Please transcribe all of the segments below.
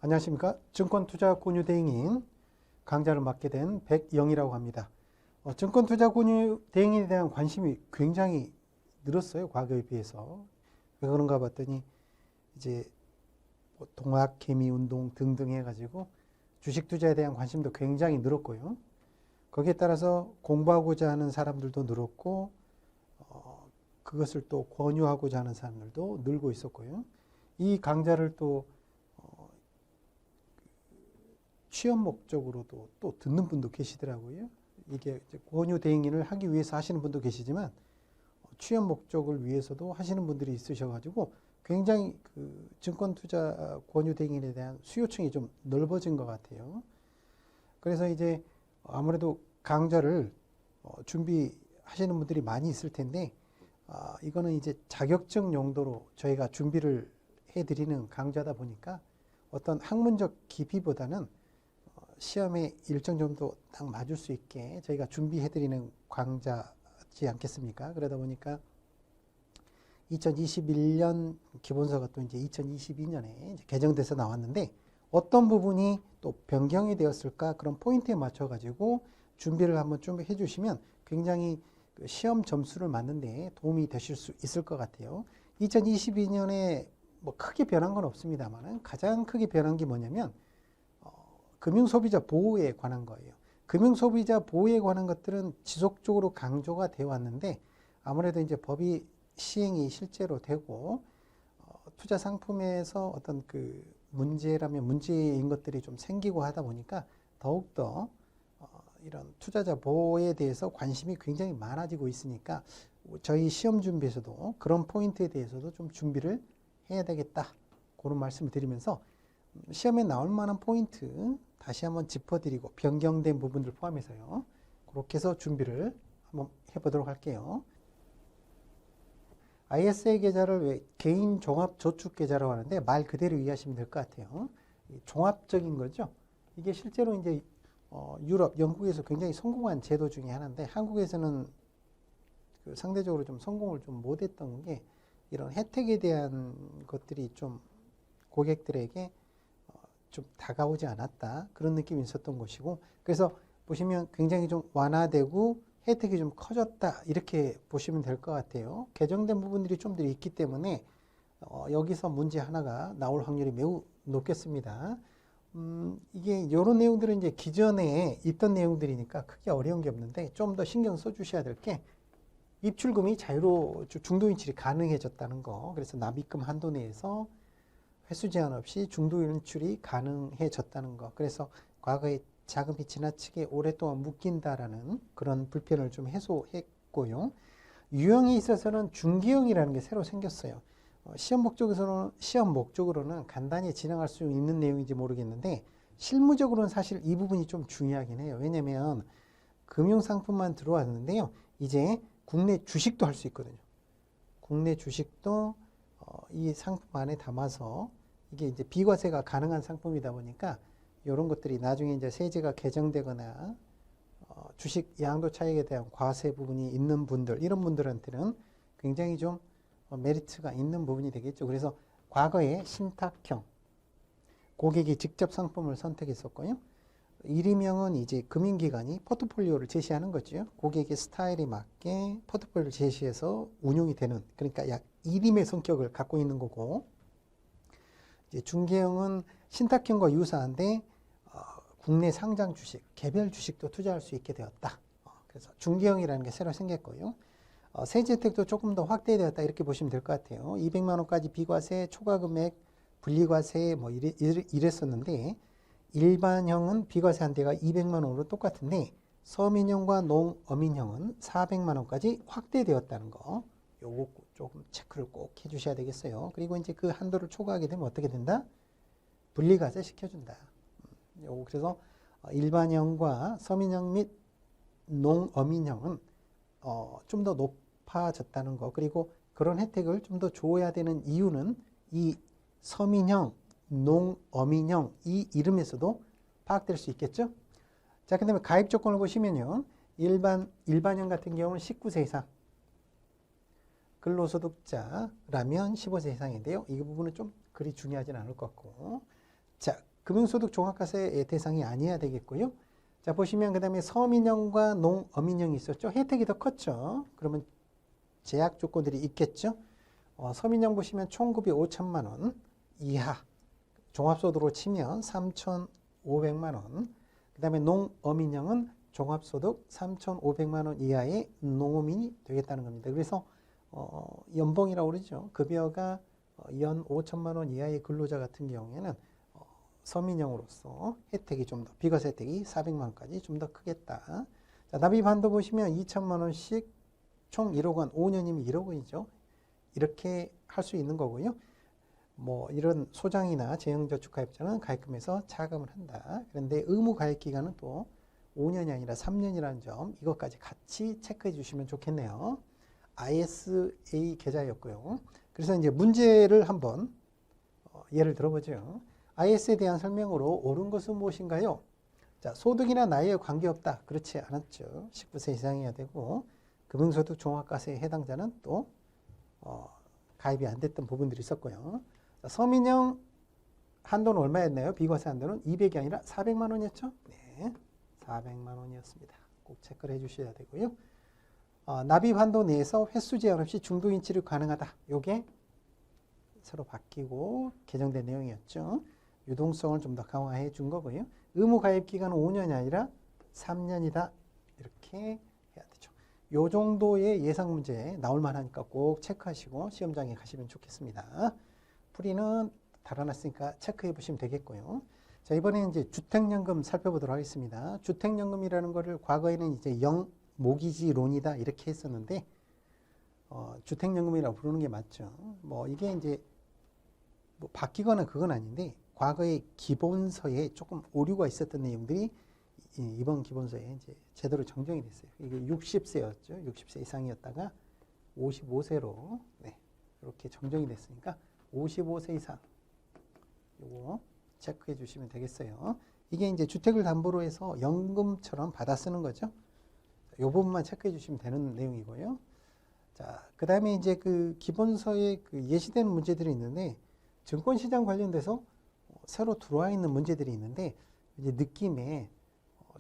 안녕하십니까. 증권투자권유대행인 강좌를 맡게 된 백영이라고 합니다. 증권투자권유대행인에 대한 관심이 굉장히 늘었어요. 과거에 비해서. 왜 그런가 봤더니 이제 동학, 개미운동 등등 해가지고 주식 투자에 대한 관심도 굉장히 늘었고요. 거기에 따라서 공부하고자 하는 사람들도 늘었고 그것을 또 권유하고자 하는 사람들도 늘고 있었고요. 이 강좌를 또 취업 목적으로도 또 듣는 분도 계시더라고요. 이게 권유 대행인을 하기 위해서 하시는 분도 계시지만 취업 목적을 위해서도 하시는 분들이 있으셔가지고 굉장히 그 증권 투자 권유 대행인에 대한 수요층이 좀 넓어진 것 같아요. 그래서 이제 아무래도 강좌를 준비하시는 분들이 많이 있을 텐데 이거는 이제 자격증 용도로 저희가 준비를 해드리는 강좌다 보니까 어떤 학문적 깊이보다는 시험에 일정 정도 딱 맞을 수 있게 저희가 준비해드리는 강좌지 않겠습니까? 그러다 보니까 2021년 기본서가 또 이제 2022년에 이제 개정돼서 나왔는데 어떤 부분이 또 변경이 되었을까 그런 포인트에 맞춰가지고 준비를 한번 좀 해주시면 굉장히 그 시험 점수를 맞는데 도움이 되실 수 있을 것 같아요. 2022년에 뭐 크게 변한 건 없습니다만 가장 크게 변한 게 뭐냐면 금융소비자 보호에 관한 거예요. 금융소비자 보호에 관한 것들은 지속적으로 강조가 되어 왔는데 아무래도 이제 법이 시행이 실제로 되고 투자 상품에서 어떤 그 문제라면 문제인 것들이 좀 생기고 하다 보니까 더욱더 이런 투자자 보호에 대해서 관심이 굉장히 많아지고 있으니까 저희 시험 준비에서도 그런 포인트에 대해서도 좀 준비를 해야 되겠다. 그런 말씀을 드리면서 시험에 나올 만한 포인트 다시 한번 짚어드리고 변경된 부분들 포함해서요. 그렇게 해서 준비를 한번 해보도록 할게요. ISA 계좌를 왜 개인 종합저축계좌라고 하는데 말 그대로 이해하시면 될 것 같아요. 종합적인 거죠. 이게 실제로 이제 유럽, 영국에서 굉장히 성공한 제도 중에 하나인데 한국에서는 그 상대적으로 좀 성공을 좀 못했던 게 이런 혜택에 대한 것들이 좀 고객들에게 좀 다가오지 않았다. 그런 느낌이 있었던 것이고 그래서 보시면 굉장히 좀 완화되고 혜택이 좀 커졌다. 이렇게 보시면 될 것 같아요. 개정된 부분들이 좀 더 있기 때문에 여기서 문제 하나가 나올 확률이 매우 높겠습니다. 이게 이런 내용들은 이제 기존에 있던 내용들이니까 크게 어려운 게 없는데 좀 더 신경 써주셔야 될 게 입출금이 자유로 중도 인출이 가능해졌다는 거. 그래서 납입금 한도 내에서 횟수 제한 없이 중도 인출이 가능해졌다는 거. 그래서 과거에 자금이 지나치게 오랫동안 묶인다라는 그런 불편을 좀 해소했고요. 유형에 있어서는 중개형이라는 게 새로 생겼어요. 시험 목적으로는 간단히 진행할 수 있는 내용인지 모르겠는데 실무적으로는 사실 이 부분이 좀 중요하긴 해요. 왜냐하면 금융상품만 들어왔는데요. 이제 국내 주식도 할 수 있거든요. 국내 주식도 이 상품 안에 담아서 이게 이제 비과세가 가능한 상품이다 보니까 이런 것들이 나중에 이제 세제가 개정되거나 주식 양도 차익에 대한 과세 부분이 있는 분들, 이런 분들한테는 굉장히 좀 메리트가 있는 부분이 되겠죠. 그래서 과거에 신탁형 고객이 직접 상품을 선택했었고요. 1위명은 이제 금융기관이 포트폴리오를 제시하는 거죠. 고객의 스타일에 맞게 포트폴리오를 제시해서 운용이 되는, 그러니까 약 1임의 성격을 갖고 있는 거고, 이제 중개형은 신탁형과 유사한데 국내 상장 주식, 개별 주식도 투자할 수 있게 되었다. 그래서 중개형이라는 게 새로 생겼고요. 세제 혜택도 조금 더 확대되었다 이렇게 보시면 될 것 같아요. 200만 원까지 비과세, 초과금액, 분리과세 뭐 이랬었는데 일반형은 비과세 한대가 200만 원으로 똑같은데 서민형과 농어민형은 400만 원까지 확대되었다는 거. 요거 조금 체크를 꼭 해주셔야 되겠어요. 그리고 이제 그 한도를 초과하게 되면 어떻게 된다? 분리과세 시켜준다. 요거 그래서 일반형과 서민형 및 농어민형은 좀 더 높아졌다는 거. 그리고 그런 혜택을 좀 더 줘야 되는 이유는 이 서민형, 농어민형 이 이름에서도 파악될 수 있겠죠? 자, 그 다음에 가입 조건을 보시면요. 일반형 같은 경우는 19세 이상, 근로소득자라면 15세 이상인데요. 이 부분은 좀 그리 중요하진 않을 것 같고. 자, 금융소득 종합과세의 대상이 아니어야 되겠고요. 자, 보시면 그 다음에 서민형과 농어민형이 있었죠. 혜택이 더 컸죠. 그러면 제약 조건들이 있겠죠. 서민형 보시면 총급이 5천만 원 이하, 종합소득으로 치면 3,500만 원. 그 다음에 농어민형은 종합소득 3,500만 원 이하의 농어민이 되겠다는 겁니다. 그래서 연봉이라고 그러죠. 급여가 연 5천만 원 이하의 근로자 같은 경우에는 서민형으로서 혜택이 좀 더, 비과세 혜택이 400만 원까지 좀 더 크겠다. 자, 납입 한도 보시면 2천만 원씩 총 1억 원, 5년이면 1억 원이죠. 이렇게 할 수 있는 거고요. 뭐 이런 소장이나 재형저축가입자는 가입금에서 차감을 한다. 그런데 의무 가입 기간은 또 5년이 아니라 3년이라는 점, 이것까지 같이 체크해 주시면 좋겠네요. ISA 계좌였고요. 그래서 이제 문제를 한번 예를 들어보죠. IS에 대한 설명으로 옳은 것은 무엇인가요? 자, 소득이나 나이에 관계없다. 그렇지 않았죠. 19세 이상이어야 되고 금융소득 종합과세에 해당자는 또 가입이 안 됐던 부분들이 있었고요. 자, 서민형 한도는 얼마였나요? 비과세 한도는 200이 아니라 400만 원이었죠? 네, 400만 원이었습니다. 꼭 체크를 해주셔야 되고요. 납입 한도 내에서 횟수 제한 없이 중도인출이 가능하다. 요게 새로 바뀌고 개정된 내용이었죠. 유동성을 좀 더 강화해 준 거고요. 의무 가입 기간은 5년이 아니라 3년이다. 이렇게 해야 되죠. 요 정도의 예상 문제 나올 만하니까 꼭 체크하시고 시험장에 가시면 좋겠습니다. 풀이는 달아놨으니까 체크해 보시면 되겠고요. 자, 이번에는 이제 주택연금 살펴보도록 하겠습니다. 주택연금이라는 거를 과거에는 이제 영모기지론이다 이렇게 했었는데 주택연금이라고 부르는 게 맞죠. 뭐 이게 이제 뭐 바뀌거나 그건 아닌데 과거의 기본서에 조금 오류가 있었던 내용들이 이번 기본서에 이제 제대로 정정이 됐어요. 이게 60세였죠. 60세 이상이었다가 55세로 네, 이렇게 정정이 됐으니까 55세 이상 요거 체크해 주시면 되겠어요. 이게 이제 주택을 담보로 해서 연금처럼 받아 쓰는 거죠. 이 부분만 체크해 주시면 되는 내용이고요. 자, 그 다음에 이제 그 기본서에 그 예시되는 문제들이 있는데 증권시장 관련돼서 새로 들어와 있는 문제들이 있는데 이제 느낌에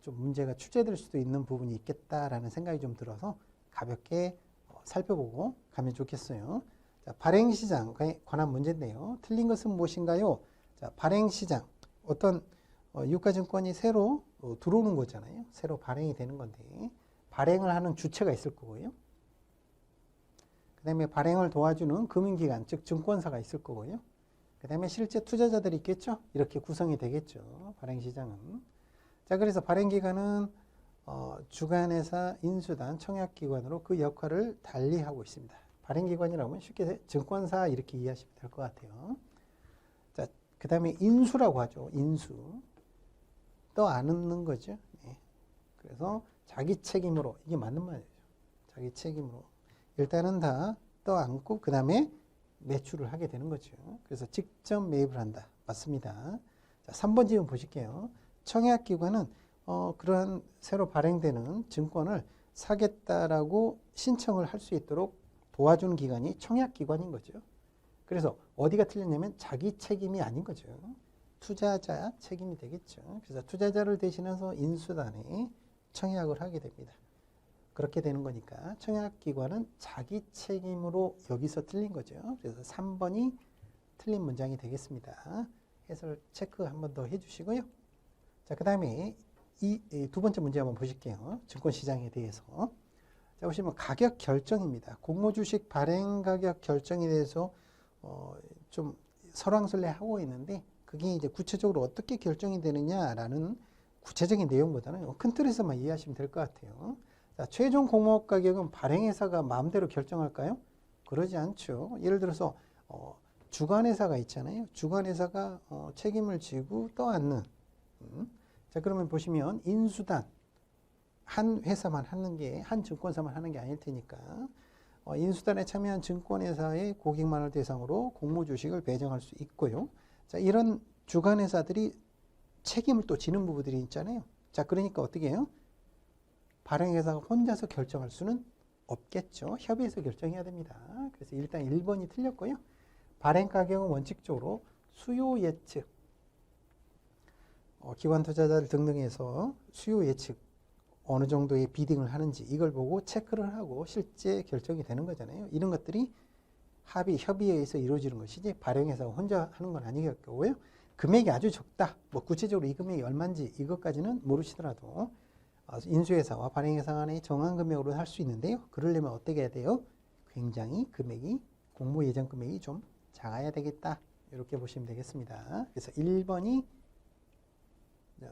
좀 문제가 출제될 수도 있는 부분이 있겠다라는 생각이 좀 들어서 가볍게 살펴보고 가면 좋겠어요. 자, 발행시장에 관한 문제인데요. 틀린 것은 무엇인가요? 자, 발행시장 어떤 유가증권이 새로 들어오는 거잖아요. 새로 발행이 되는 건데 발행을 하는 주체가 있을 거고요. 그 다음에 발행을 도와주는 금융기관, 즉 증권사가 있을 거고요. 그 다음에 실제 투자자들이 있겠죠. 이렇게 구성이 되겠죠. 발행시장은. 자, 그래서 발행기관은 주관회사, 인수단, 청약기관으로 그 역할을 달리하고 있습니다. 발행기관이라면 쉽게 증권사 이렇게 이해하시면 될 것 같아요. 자, 그 다음에 인수라고 하죠. 인수. 떠안는 거죠. 네. 그래서 자기 책임으로, 이게 맞는 말이죠. 자기 책임으로. 일단은 다 떠안고 그 다음에 매출을 하게 되는 거죠. 그래서 직접 매입을 한다. 맞습니다. 자, 3번 지문 보실게요. 청약기관은 그러한 새로 발행되는 증권을 사겠다라고 신청을 할 수 있도록 도와주는 기관이 청약기관인 거죠. 그래서 어디가 틀렸냐면 자기 책임이 아닌 거죠. 투자자 책임이 되겠죠. 그래서 투자자를 대신해서 인수단에 청약을 하게 됩니다. 그렇게 되는 거니까 청약기관은 자기 책임으로 여기서 틀린 거죠. 그래서 3번이 틀린 문장이 되겠습니다. 해설 체크 한 번 더 해주시고요. 자, 그 다음에 이 두 번째 문제 한번 보실게요. 증권시장에 대해서. 자, 보시면 가격 결정입니다. 공모주식 발행 가격 결정에 대해서 좀 설왕설래하고 있는데 그게 이제 구체적으로 어떻게 결정이 되느냐라는 구체적인 내용보다는 큰 틀에서만 이해하시면 될 것 같아요. 자, 최종 공모 가격은 발행회사가 마음대로 결정할까요? 그러지 않죠. 예를 들어서 주관회사가 있잖아요. 주관회사가 책임을 지고 떠안는. 자, 그러면 보시면 인수단 한 회사만 하는 게, 한 증권사만 하는 게 아닐 테니까 인수단에 참여한 증권회사의 고객만을 대상으로 공모주식을 배정할 수 있고요. 자, 이런 주관회사들이 책임을 또 지는 부분들이 있잖아요. 자, 그러니까 어떻게 해요? 발행회사가 혼자서 결정할 수는 없겠죠. 협의해서 결정해야 됩니다. 그래서 일단 1번이 틀렸고요. 발행 가격은 원칙적으로 수요 예측, 기관 투자자들 등등에서 수요 예측 어느 정도의 비딩을 하는지 이걸 보고 체크를 하고 실제 결정이 되는 거잖아요. 이런 것들이 협의에 의해서 이루어지는 것이지 발행회사가 혼자 하는 건 아니겠고요. 금액이 아주 적다. 뭐 구체적으로 이 금액이 얼마인지 이것까지는 모르시더라도 인수회사와 발행회사 간의 정한 금액으로 할 수 있는데요. 그러려면 어떻게 해야 돼요? 굉장히 금액이 공모 예정 금액이 좀 작아야 되겠다. 이렇게 보시면 되겠습니다. 그래서 1번이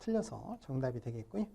틀려서 정답이 되겠고요.